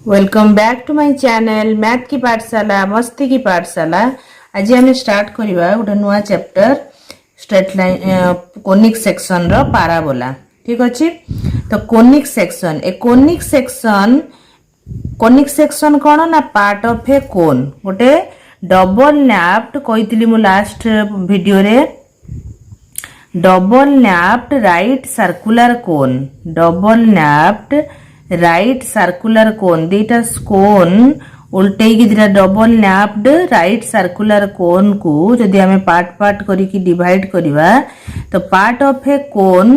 Welcome back to my channel math ki Pathshala मस्ती की पाठशाला। आज हम स्टार्ट करवा गोटे नुआ chapter straight line conic section रो पाराबोला। ठीक अच्छे तो कोनिक सेक्शन कौन ना पार्ट ऑफ ए कोन गोटे डबल नैप्ड कही मु लास्ट वीडियो रे double napped right circular cone right circular cone दीटा कोन उल्टे की दीटा double napped right circular cone को जदि हमें पार्ट करके डिवाइड करवा तो पार्ट ऑफ ए कोन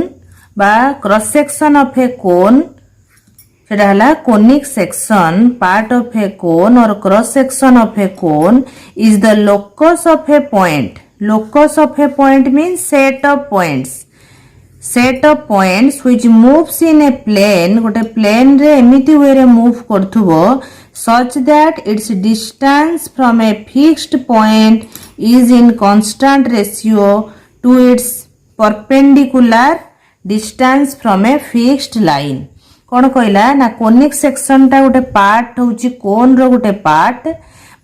बा क्रॉस सेक्शन ऑफ ए कोन सेटा हला conic section. Part of a कोन और cross section of a cone is the locus of a point. Locus of a point means set of points which moves in a plane गोटे plane रे एमिति वे रे move करथुबो such that its distance from a fixed point is in constant ratio to its perpendicular distance from a fixed line। कौन कहला ना conic section टा गोटे part होची कोन रो गोटे पार्ट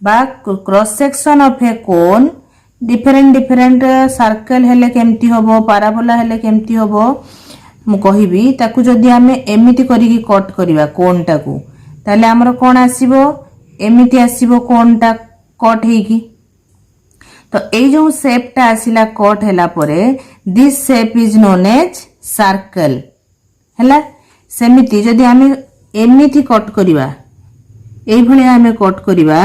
बा cross section of a cone different circle हेले केमती होबो पाराबोला हेले केमती होबो मु कहिबी ताकू जदी हमें एमिति करिकी कट करिवा कोन टाकू ताले हमर कोन आसीबो एमिति आसीबो कोन टा कट हेकी। तो ए जो शेप टा आसीला कट हैला परे this shape is known as circle हैला। सेमिति जदी हमें एमिति कट करिवा एई भली हमें कट करिवा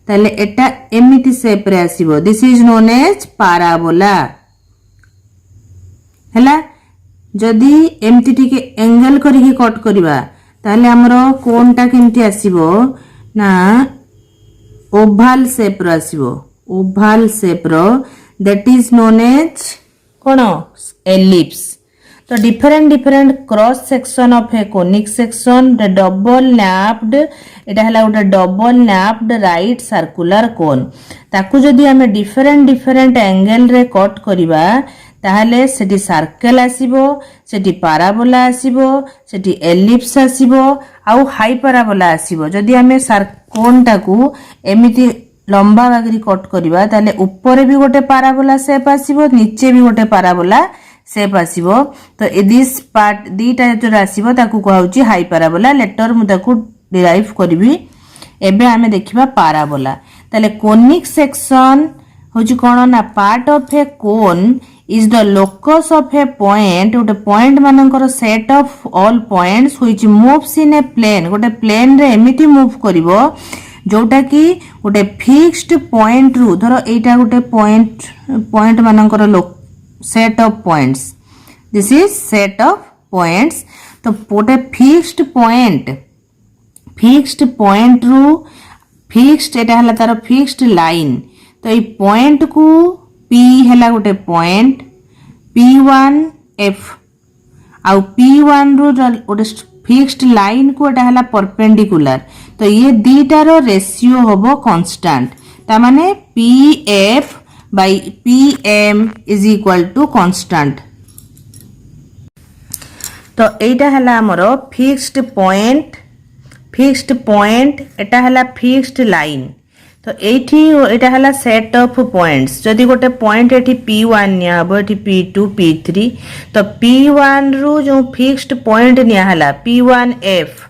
ताले एटा एमिति शेप रे आसीबो this is known as parabola हैला। जदी एमिति टिके एंगल करिकी कट करिवा ताले हमरो कोनटा केमति आसीबो ना ओभाल शेप रो आसीबो ओभाल शेप रो दैट इज नोन एज कोन एलिप्स। तो different cross section of a conic section the double napped एटा हला गोटे double napped right circular cone ताकू जदी हमें डिफरेंट एंगल रे कट करिवा ताहले सेठी सर्कल आसीबो सेठी पाराबोला आसीबो सेठी एलिप्स आसीबो आउ हाई पाराबोला आसीबो। जदी हमें कोन टाकू एमिति लंबा बागरी कट करिवा ताले ऊपर भी गोटे पाराबोला शेप आसीबो नीचे भी गोटे पाराबोला शेप आसीबो। तो ए दिस पार्ट दीटा जो आसीबो ताकू कहउची हाई पाराबोला लेटर मु ताकू डिराइव करबी। एबे हमें देखिबा पाराबोला ताले कोनिक सेक्शन होची कोन ना part of a cone is the locus of a point गोटे पॉइंट मानकर set of all points which moves in a plane गोटे प्लेन रे एमिति मूव करिवो जोटा कि गोटे फिक्स्ड पॉइंट रु धरो एटा गोटे पॉइंट मानकर set of points this is set of points। तो गोटे फिक्स्ड पॉइंट रु फिक्स्ड एटा हला तार फिक्स्ड लाइन तो ये पॉइंट को P हला गोटे पॉइंट P1F आउ P1 रु गोटे फिक्स्ड लाइन को एटा हला परपेंडिकुलर तो ये दीटा रो रेशियो होबो कांस्टेंट ता माने PF by PM is equal to constant। तो एटा हला हमरो फिक्स्ड पॉइंट एटा हला फिक्स्ड लाइन तो एठी एटा हला सेट ऑफ पॉइंट्स जदी गोटे पॉइंट एठी P1 निया हबो एठी P2 P3 तो P1 रु जो फिक्स्ड पॉइंट निया हला P1F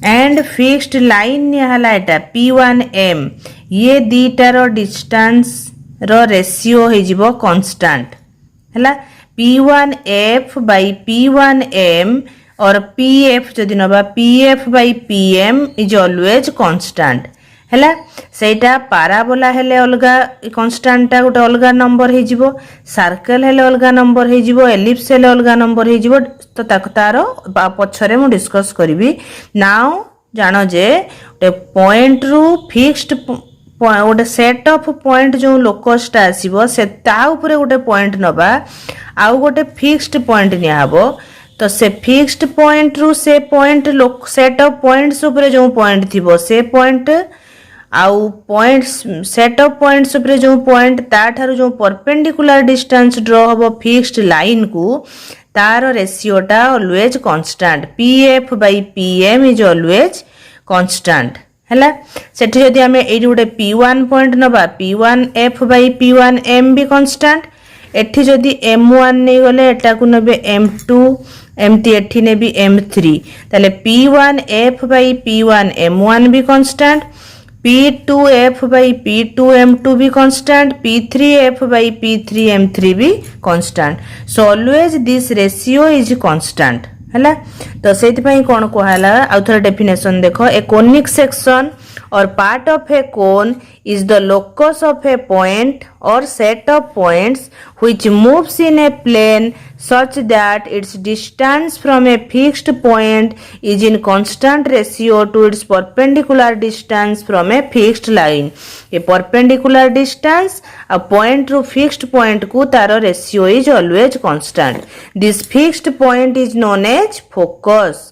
एंड फिक्स्ड लाइन निया हला एटा P1M ये दीटा रो डिस्टेंस रो रेशियो हे जिवो कांस्टेंट हैला P1F by P1M और PF जदि नबा PF by PM is always constant हैला। सेटा पाराबोला हेले अलगा कांस्टेंटटा गोटे अलगा नंबर हे जिवो सर्कल हेले अलगा नंबर हे जिवो एलिप्स हेले अलगा नंबर हे जिवो तो तारो पछरे मु डिस्कस करबी। नाउ जानो जे पॉइंट रु फिक्स्ड गोटे सेट ऑफ पॉइंट जो लोकसटा आसीबो से ता ऊपर गोटे पॉइंट नबा आउ गोटे फिक्स्ड पॉइंट निया हबो तो से फिक्स्ड पॉइंट रु से पॉइंट सेट ऑफ पॉइंट्स ऊपर जो पॉइंट थिबो से पॉइंट आउ पॉइंट्स सेट ऑफ पॉइंट्स ऊपर जो पॉइंट ता थारु जो परपेंडिकुलर डिस्टेंस ड्रॉ हबो फिक्स्ड लाइन को तार रेशियोटा always constant PF by PM is always constant हैला सेठी जदी हमें एई गोटे p1 पॉइंट नबा p1f बाय p1m भी कॉन्स्टेंट एठी जदी m1 नै गले एटा को नबे m2 एमती एठी ने भी m3 ताले p1f बाय p1m1 भी कॉन्स्टेंट p2f बाय p2m2 भी कॉन्स्टेंट p3f बाय p3m3 भी constant so always this ratio is constant हैला तो सेति पई कोन कहला आउथर डेफिनेशन देखो a conic section or part of a cone is the locus of a point or set of points which moves in a plane such that its distance from a fixed point is in constant ratio to its perpendicular distance from a fixed line. A perpendicular distance a point to fixed point ku taro ratio is always constant. This fixed point is known as focus.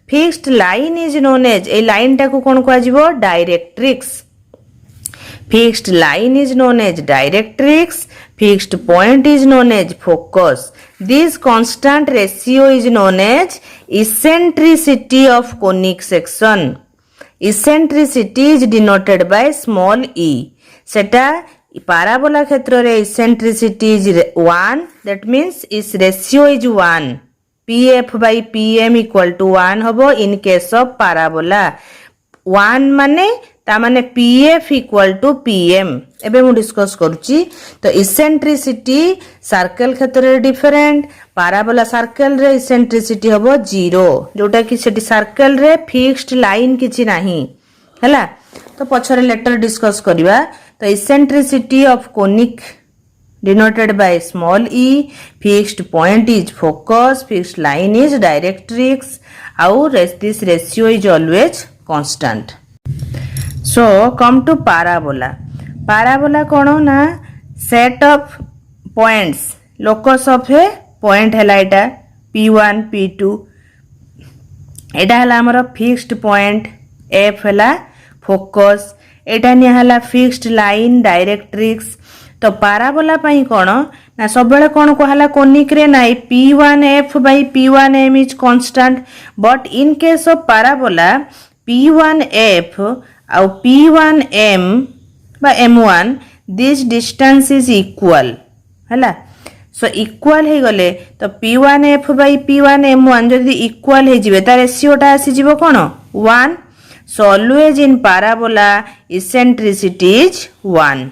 Fixed line is known as a line टाको कोन को आजिवो directrix fixed line is known as directrix fixed point is known as focus this constant ratio is known as eccentricity of conic section eccentricity is denoted by small e सेटा parabola क्षेत्र रे eccentricity is 1 that means this ratio is 1 pf by pm equal to 1 होबो in case of parabola 1 माने ता माने pf equal to pm एबे मु discuss करूची तो इसेंट्रिसिटी सर्कल क्षेत्र रे डिफरेंट parabola सर्कल रे इसेंट्रिसिटी होबो 0 जोटा कि सेठी सर्कल रे फिक्स्ड लाइन किछि नाही हला तो पछरे लेटर डिस्कस करिवा तो eccentricity of conic denoted by small e fixed point is focus fixed line is directrix our this ratio is always constant so come to parabola parabola kono na set of points locus of a point hela eta p1 p2 एटा हला हमर fixed point f हला focus एटा नि हला fixed line directrix तो parabola पई कोन ना सब बेले कोन कहला कोनिक रे नाइ p1f by p1m is constant but in case of parabola p1f au p1m by m1 this distance is equal हला सो इक्वल हे गले तो p1f by p1m1 जदी इक्वल हे जिवे ता रेशियोटा आसी जिवो कोन 1 so always in parabola eccentricity is 1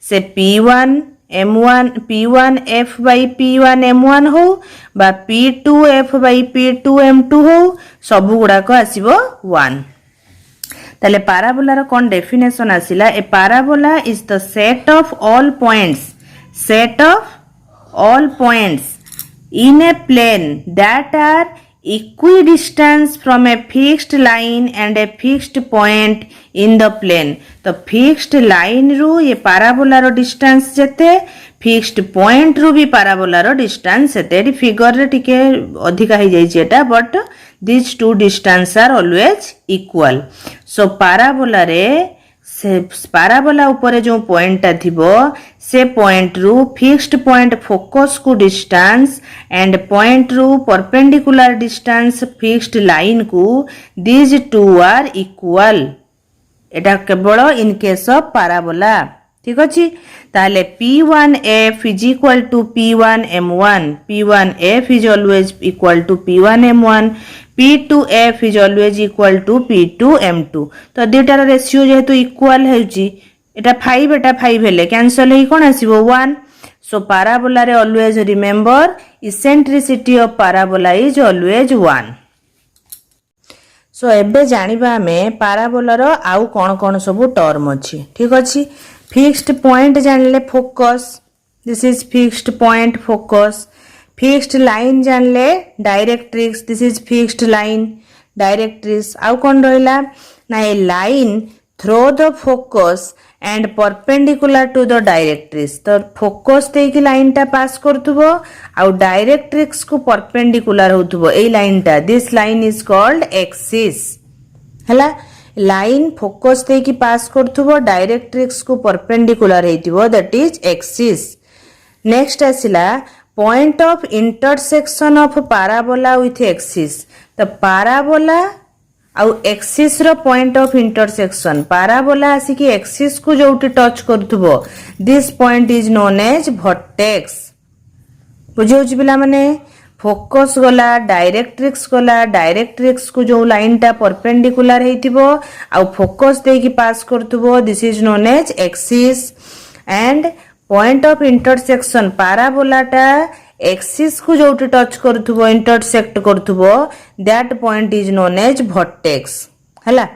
से p1 m1 p1f by p1m1 हो बा p2f by p2m2 हो सब गुडा को आसीबो 1 ताले parabola रो कोन डेफिनेशन आसिला a parabola is the set of all points in a plane that are equidistant from a fixed line and a fixed point in the plane तो fixed line रू ये parabola रो distance जते fixed point रू भी parabola रो distance जते figure रे टिके अधिका ही जाई जेटा but these two distance are always equal so parabola रे से parabola ऊपर जो पॉइंट ता थिबो से पॉइंट रू फिक्स्ड पॉइंट फोकस को डिस्टेंस एंड पॉइंट रू परपेंडिकुलर डिस्टेंस फिक्स्ड लाइन को these two are equal एटा केवल इन केस ऑफ parabola ठीक अछि ताले p1f is equal to p1m1 p1f is always equal to p1m1 p2f is always equal to p2m2 तो दुटार ratio जेहेतु equal हेउची एटा 5 एटा 5 हेले cancel हे कोन आसीबो 1 सो parabola रे always remember eccentricity of parabola is always 1 सो एबे जानिबा हमें parabola रो आउ कोन सब टर्म अछि ठीक अछि फिक्स्ड पॉइंट जानले focus this is fixed point focus fixed line जानले directrix this is fixed line directrix आउ कोन रहला ना a line through the focus and perpendicular to the directrix तो फोकस ते की लाइन टा पास करथबो आउ डायरेक्ट्रिक्स को परपेंडिकुलर होथबो ए लाइन टा this line is called axis हला लाइन फोकस ते की पास करथबो डायरेक्ट्रिक्स को परपेंडिकुलर हेतिबो दैट इज एक्सिस नेक्स्ट आसिला point of intersection of parabola with axis तो parabola आउ एक्सिस रो पॉइंट ऑफ इंटरसेक्शन पाराबोला आसिकी एक्सिस को जोटी टच करथुबो this point is known as vertex बुझे पिला माने फोकस गला डायरेक्ट्रिक्स को जो लाइन टा परपेंडिकुलर हेतिबो आ फोकस देकी पास करथुबो this is known as axis and point of intersection parabola टा एक्सिस को जोटी टच करथुबो इंटरसेक्ट करथुबो that point is known as vertex हला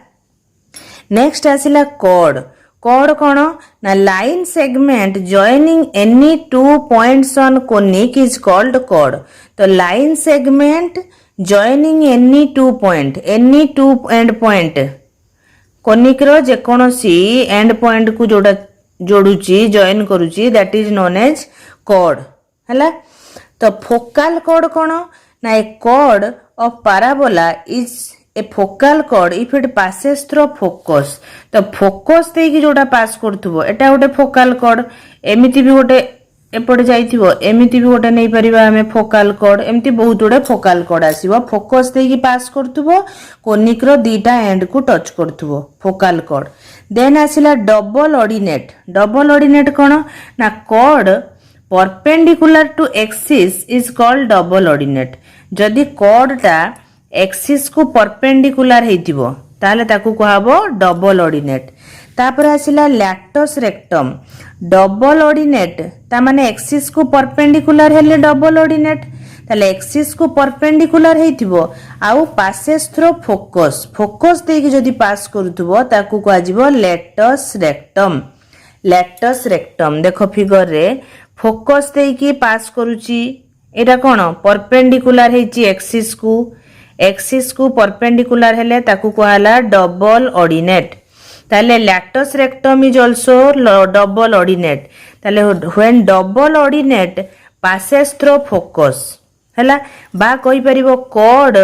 नेक्स्ट आसिला कॉर्ड कॉर्ड कोन ना line segment joining any two points on conic is called chord तो line segment joining any two end point conic रो जे कोनोसी एंड पॉइंट को जोड़ा जोड़ुची जॉइन करूची that is known as chord हला तो फोकल कॉर्ड कोन ना a chord of parabola is a focal chord if it passes through focus तो फोकस देकी जोटा पास करथुबो एटा गोटे फोकल कॉर्ड एमिति भी गोटे एपटे जाइथिबो एमिति भी गोटे नै परिबा हमें फोकल कॉर्ड एमिति बहुत जोड़े फोकल कॉर्ड आसीबो फोकस देकी पास करथुबो कोनिक रो दीटा एंड को टच करथुबो फोकल कॉर्ड देन आसिला डबल ऑर्डिनेट कोन ना chord perpendicular to axis is called double ordinate जदि कॉर्ड टा एक्सिस को परपेंडिकुलर हेतिबो ताले ताकू कहबो डबल ऑर्डिनेट तापर आसिला लैक्टस रेक्टम डबल ऑर्डिनेट ता माने एक्सिस को परपेंडिकुलर हेले डबल ऑर्डिनेट ताले एक्सिस को परपेंडिकुलर हेतिबो आउ पासेस थ्रू फोकस देकी जदि पास करूथबो ताकू कहजिबो लैक्टस रेक्टम देखो फिगर रे फोकस देकी पास करूची एटा कोन परपेंडिकुलर हेची एक्सिस को परपेंडिकुलर हेले ताकू कहला डबल ऑर्डिनेट ताले latus rectum is also double ordinate ताले when double ordinate passes through focus हला बा कहि परिबो chord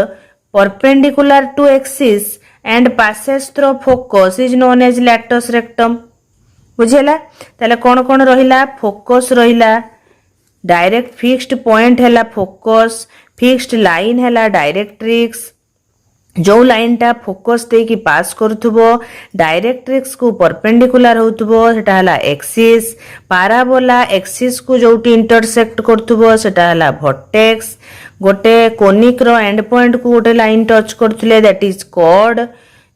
perpendicular to axis and passes through focus is known as latus rectum बुझेला ताले कोन रहिला फोकस रहिला डायरेक्ट फिक्स्ड पॉइंट हैला फोकस फिक्स्ड लाइन हैला डायरेक्ट्रिक्स जो लाइन टा फोकस देकी पास करथुबो डायरेक्ट्रिक्स को परपेंडिकुलर होथुबो सेटा हला एक्सिस पाराबोला एक्सिस को जोटी इंटरसेक्ट करथुबो सेटा हला वर्टेक्स गोटे कोनिक रो एंड पॉइंट को गोटे लाइन टच करथुले दैट इज कॉर्ड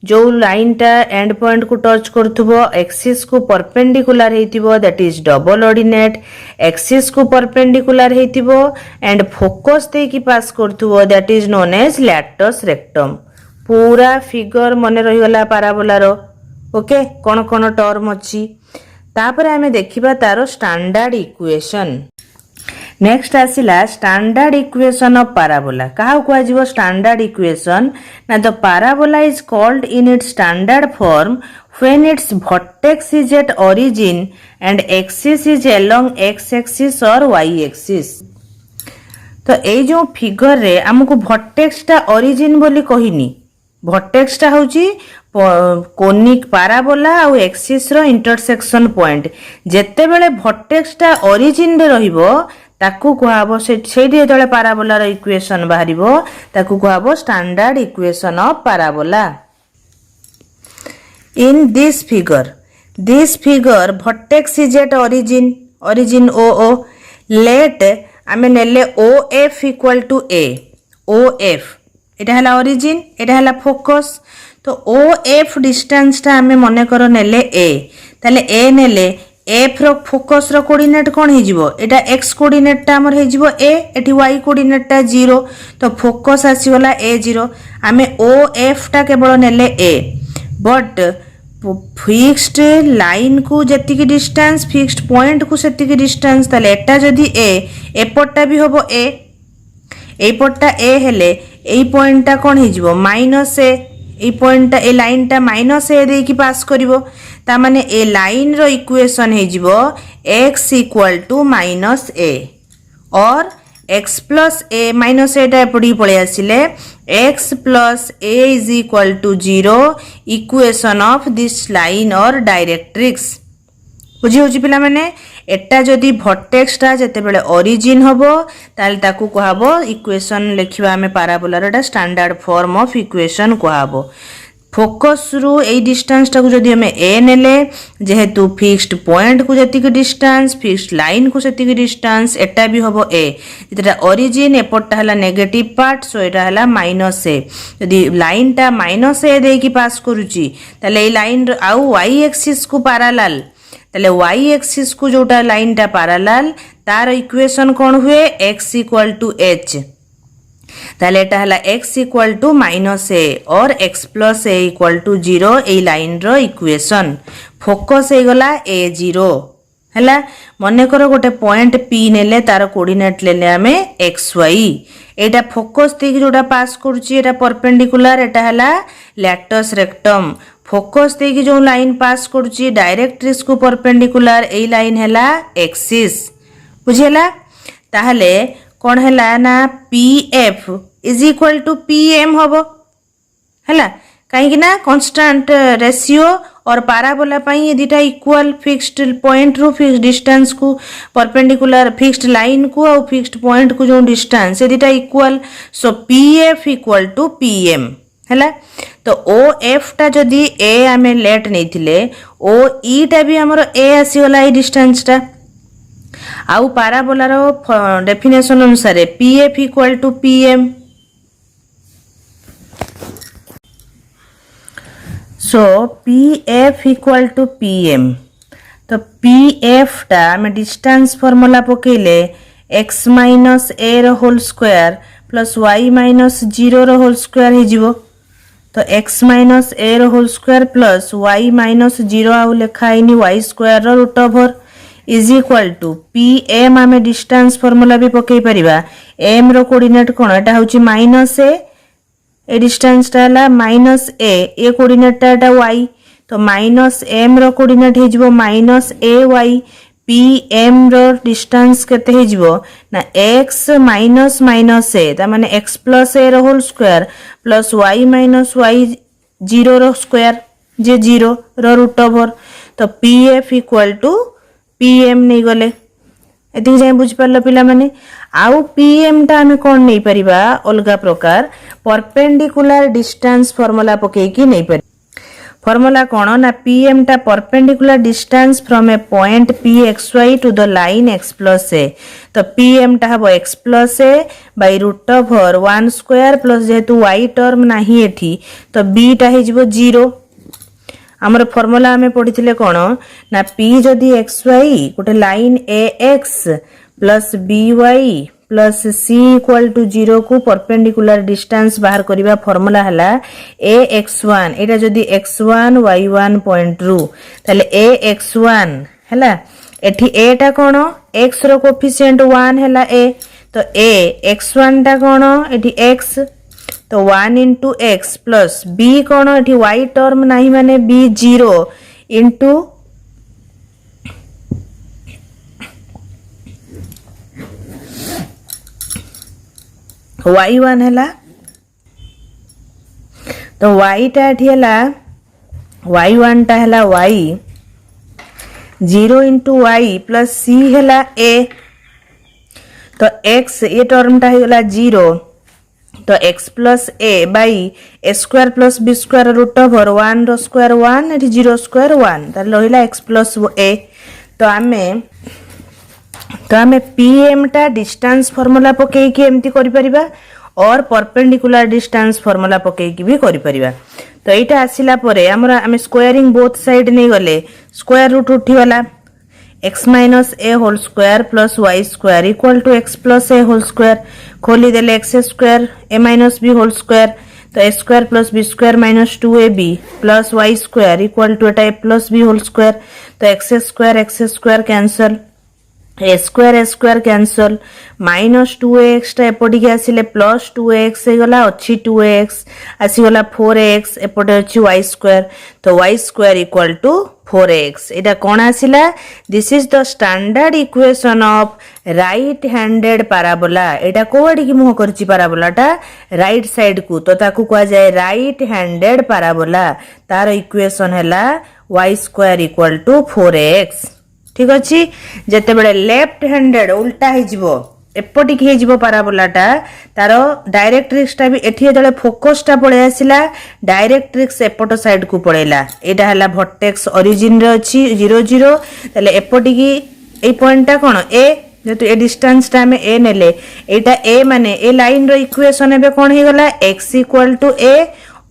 जो लाइन टा एंड पॉइंट को टच करथुबो एक्सिस को परपेंडिकुलर हेतिबो that is double ordinate axis को परपेंडिकुलर हेतिबो एंड फोकस देकी पास करथुबो that is known as latus rectum पूरा फिगर मने रही गला पाराबोला रो ओके कोन टर्म अछि तापर हमें देखिबा तारो स्टैंडर्ड इक्वेशन नेक्स्ट आसिला स्टैंडर्ड इक्वेशन ऑफ parabola कहा कुआ जीवो स्टैंडर्ड इक्वेशन ना the parabola is called in its standard form when its vertex is at origin and axis is along x axis और y एक्सिस तो ए जो figure रे हमको vertex टा origin बोली कहिनी vertex टा होची कोनिक parabola और एक्सिस रो इंटरसेक्शन पॉइंट जेते बेले vertex टा origin रे रहिबो ताकू कहबो सेठी जेतले parabola रो इक्वेशन बाहरिबो ताकू कहबो standard equation of parabola in this figure vertex is at origin o let आमे नेले OF equal to a OF एटा हला origin एटा हला फोकस तो OF डिस्टेंस ता आमे मने करो नेले a ताले a नेले एफ रो फोकस रो कोऑर्डिनेट कोन हे जिवो एटा x कोऑर्डिनेट ता हमर हे जिवो a एठी y कोऑर्डिनेट ता 0 तो फोकस आसी वाला a0 आमे OF ता केवल नेले a बट फिक्स्ड लाइन को जति की डिस्टेंस फिक्स्ड पॉइंट को सेति की डिस्टेंस ताले एटा जदी a एपटटा भी होबो a एपटटा a हेले एई पॉइंट ता कोन हे जिवो minus a A point A line टा माइनस a दे की पास करिवो ता माने ए लाइन रो इक्वेशन हे जिवो x equal to minus a और x plus a minus a टा पड़ी पळे आसिले x plus a is equal to 0 equation of this line और डायरेक्ट्रिक्स बुझी होची पिला माने एटा जदी वर्टेक्सटा जते बेले ओरिजिन हबो ताल ताकू कहबो इक्वेशन लिखिबा हमें पैराबोलार एटा स्टैंडर्ड फॉर्म ऑफ इक्वेशन कहबो फोकस रु ए डिस्टेंस टाकू जदी हमें ए नेले जेहेतु फिक्स्ड पॉइंट को जति डिस्टेंस फिक्स्ड लाइन को सेति डिस्टेंस एटा भी हबो ए जेटा ओरिजिन एपटटा हला नेगेटिव पार्ट सो एटा हला माइनस ए जदी लाइन टा माइनस ए दे की पास करूची तले ए लाइन आउ y एक्सिस को पैरेलल तले y एक्सिस को जोटा लाइन टा पैरेलल तार इक्वेशन कोन हुए x = h ताले एटा हला x = -a और x + a = 0 ए लाइन रो इक्वेशन फोकस हे गला a0 हला मने करो गोटे पॉइंट p नेले तार कोऑर्डिनेट लेले हमें xy एटा फोकस देकी जोटा पास करूची एटा परपेंडिकुलर एटा हला लैटस रेक्टम फोकस देकी जो लाइन पास करूची डायरेक्ट्रिक्स को परपेंडिकुलर ए लाइन हला एक्सिस बुझेला ताहले कोन हला ना pf = pm हबो हला काहे ना कांस्टेंट रेशियो और पैराबोला पई ये दिटा इक्वल फिक्स्ड पॉइंट रो फिक्स्ड डिस्टेंस को परपेंडिकुलर फिक्स्ड लाइन को और फिक्स्ड पॉइंट को जो डिस्टेंस ये दिटा इक्वल सो pf = pm हला तो OF टा जदी a हमें लेट नैथिले OE टा भी हमरो a आसी वाला ई डिस्टेंस टा आउ पैराबोलार डेफिनेशन अनुसार pf = pm so pf = pm तो pf टा में डिस्टेंस फार्मूला पकेले x - a रो होल स्क्वायर प्लस y - 0 रो होल स्क्वायर हे जिवो तो x - a रो होल स्क्वायर प्लस y - 0 आउ लेखाइनी y स्क्वायर रो root over is equal to pm आमे डिस्टेंस फार्मूला भी पकई परिबा m रो कोऑर्डिनेट कोन एटा होची -a ए डिस्टेंस टा हला -a ए कोऑर्डिनेट टा y तो -m रो कोऑर्डिनेट हे जिवो -ay pm रो डिस्टेंस केते हे जिवो ना x - a ता माने x + a रो whole square plus y - y 0 रो स्क्वायर जे 0 रो रूट ओवर तो pf = pm नहीं गले एति जाय बुझ परलो पिला माने आउ pm टा हमें कोन नहीं परिबा अलगा प्रकार परपेंडिकुलर डिस्टेंस फार्मूला पके की नहीं पर फार्मूला कोन ना pm टा perpendicular distance from a point pxy to the line x + a तो pm टा हबो x + a by root over 1² plus जेतु y टर्म नाही एठी तो b टा हे जिवो 0 हमर फार्मूला हमें पढिथिले कोन ना p जदी xy गोटे line ax plus by plus c = 0 को परपेंडिकुलर डिस्टेंस बाहर करिबा फार्मूला हला ax1 एटा जदी x1 y1 पॉइंट रु ताले ax1 हला एठी a टा कोन x रो कोएफिशिएंट 1 हला a तो ax1 टा कोन एठी x तो 1 * x प्लस b कोन एठी y टर्म नाही माने b 0 * y1 हला तो y टा एठी हला y1 टा हला y 0 * y प्लस c हला a तो x ए टर्म टा हला 0 तो x + a by a² + b² root over 1 रो स्क्वायर 1 एठी 0 स्क्वायर 1 त लहिला x + a तो हमें pm टा डिस्टेंस फार्मूला पके की एम्ति करि परिबा और परपेंडिकुलर डिस्टेंस फार्मूला पके की भी करि परिबा तो एटा आसिला परे हमरा हमें स्क्वायरिंग बोथ साइड नै गले स्क्वायर रूट उठी वाला x - a whole square plus y² = x + a whole square खोली देले x² a - b whole square तो a² + b² - 2ab plus y² = Etah a + b whole square तो x² cancel a² cancel -2ax टा एपटी के आसिले plus 2ax हे गला अछि 2ax आसी गला 4ax एपटे अछि y² तो y² = 4ax एटा कोन आसिला this is the standard equation of right handed parabola एटा कोडी की मुह करछि पैराबोलाटा राइट साइड को तो ताकू कहा जाय राइट हैंडेड पैराबोला तार इक्वेशन हैला y² = 4ax ठीक अच्छे जिते बड़े लेफ्ट हैंडेड उल्टा हो एपटिक हो पाराबोलाटा तार डायरेक्ट्रिक्सटा भी एठी जो फोकसटा पड़े आसला डायरेक्ट्रिक्स एपट साइड को पड़ेला एटा हला वर्टेक्स ओरिजिन रे अछि 0 0 ताले एपटिक ए पॉइंटटा कोन ए जेतु ए डिस्टेंस टा में ए नेले एटा ए माने ए लाइन रो इक्वेशन एबे कोन हे गला x = a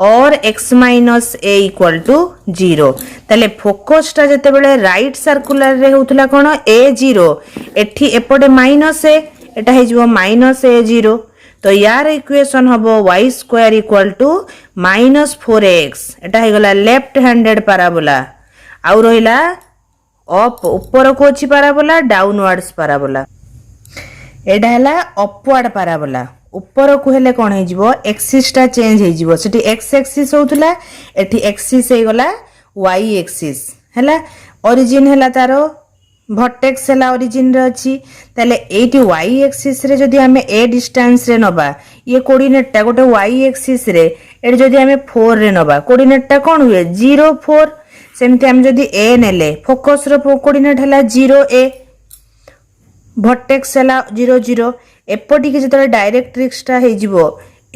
और x minus a equal to 0 ताले फोकसटा जेते बेले राइट सर्कुलर रे होतला कोन a0 एठी एपटे माइनस ए एटा हे जिवो माइनस a0 तो यार इक्वेशन हबो y² = -4x एटा हे गला लेफ्ट हैंडेड पैराबोला आउ रहिला अप ऊपर को अछि पैराबोला डाउनवर्ड्स पैराबोला एटा हला अपवर्ड पैराबोला ऊपर को हेले कोन हे जिवो एक्सिस टा चेंज हे जिवो सेठी x एक्सिस होतला एठी एक्सिस हे गला y एक्सिस हला ओरिजिन हला तारो वर्टेक्स हला ओरिजिन रे अछि ताले एठी y एक्सिस रे जदी हमें a डिस्टेंस रे नबा ये कोऑर्डिनेट टा गोटे y एक्सिस रे एठी जदी हमें 4 रे नबा कोऑर्डिनेट टा कोन हुए 0 4 सेमते हम जदी a नेले फोकस रो कोऑर्डिनेट हला 0 a वर्टेक्स हला 0 0 एपटी के जतरे डायरेक्ट्रिक्स टा हे जिवो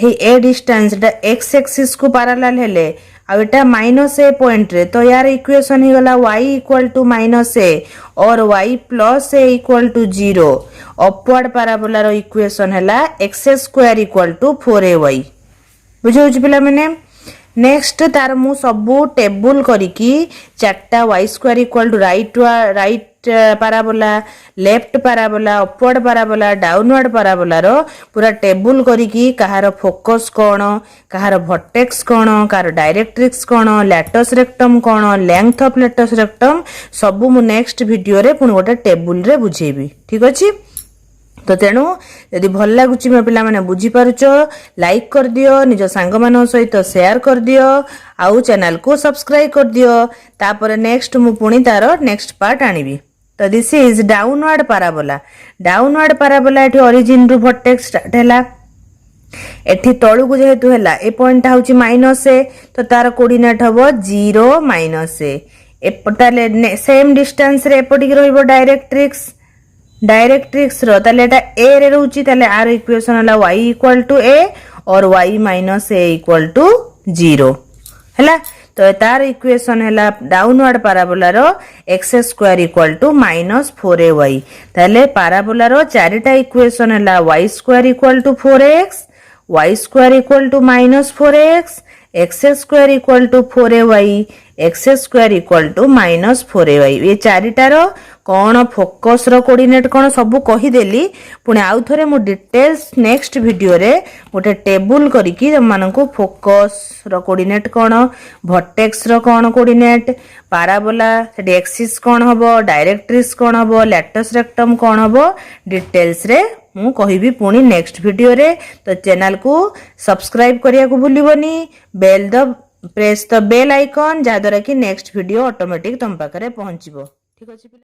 हे a डिस्टेंस टा x एक्सिस को पैरेलल हेले आ एटा -a पॉइंट रे तो यार इक्वेशन हे गला y = -a और y + a = 0 अपवर्ड पैराबोला रो इक्वेशन हला x² = 4ay बुझौ छि पिला माने नेक्स्ट तार मु सबु टेबल करिकी चारटा y² = right parabola left parabola upward parabola downward parabola रो पूरा टेबल करिकी कहार फोकस कोन कहार वर्टेक्स कोन कहार डायरेक्ट्रिक्स कोन लैटस रेक्टम कोन लेंथ ऑफ लैटस रेक्टम सबु मु नेक्स्ट वीडियो रे पुनी गोटे टेबल रे बुझेबी ठीक अछि तो तेणु यदि भल लगुच मो पिला माने बुझी पारुच लाइक कर दियो निज सांग मान सहित शेयर कर दियो आउ चैनल को सब्सक्राइब कर दियो तापर नेक्स्ट मु पुनी तार नेक्स्ट पार्ट आनिबी तो दिस इज डाउनवर्ड पैराबोला एठी ओरिजिन रु वर्टेक्स स्टार्ट हैला एठी तळु को जेहेतु हैला ए पॉइंट होउची -a तो तार कोऑर्डिनेट हबो 0 -a एपटाले सेम डिस्टेंस रे एपटिक रहइबो डायरेक्ट्रिक्स रो ताले एटा a रे रहउची ताले आर इक्वेशन हला y = a और y - a = 0 हैला तो तार इक्वेशन हैला डाउनवर्ड पैराबोला रो x² = -4ay ताले पैराबोला रो चारिटा इक्वेशन हैला y² = 4x y² = -4x x² = 4ay x² = -4ay ये चारिटा रो कौन फोकस रो कोऑर्डिनेट कौन सब कही देली पुणी आउ थरे मु डिटेल्स नेक्स्ट वीडियो रे गोटे टेबल करिकी मानकु फोकस रो कोऑर्डिनेट कौन वर्टेक्स रो कौन कोऑर्डिनेट पैराबोला सेडी एक्सिस कौन हबो डायरेक्ट्रिक्स कौन हबो लैटस रेक्टम कौन हबो डिटेल्स रे मु कहिबी पुणी नेक्स्ट वीडियो रे तो चैनल को सब्सक्राइब करिया को भूलिबोनी प्रेस द बेल आइकन जा द्वारा कि नेक्स्ट वीडियो ऑटोमेटिक तुम पाखरे पहुंचबो ठीक अछि।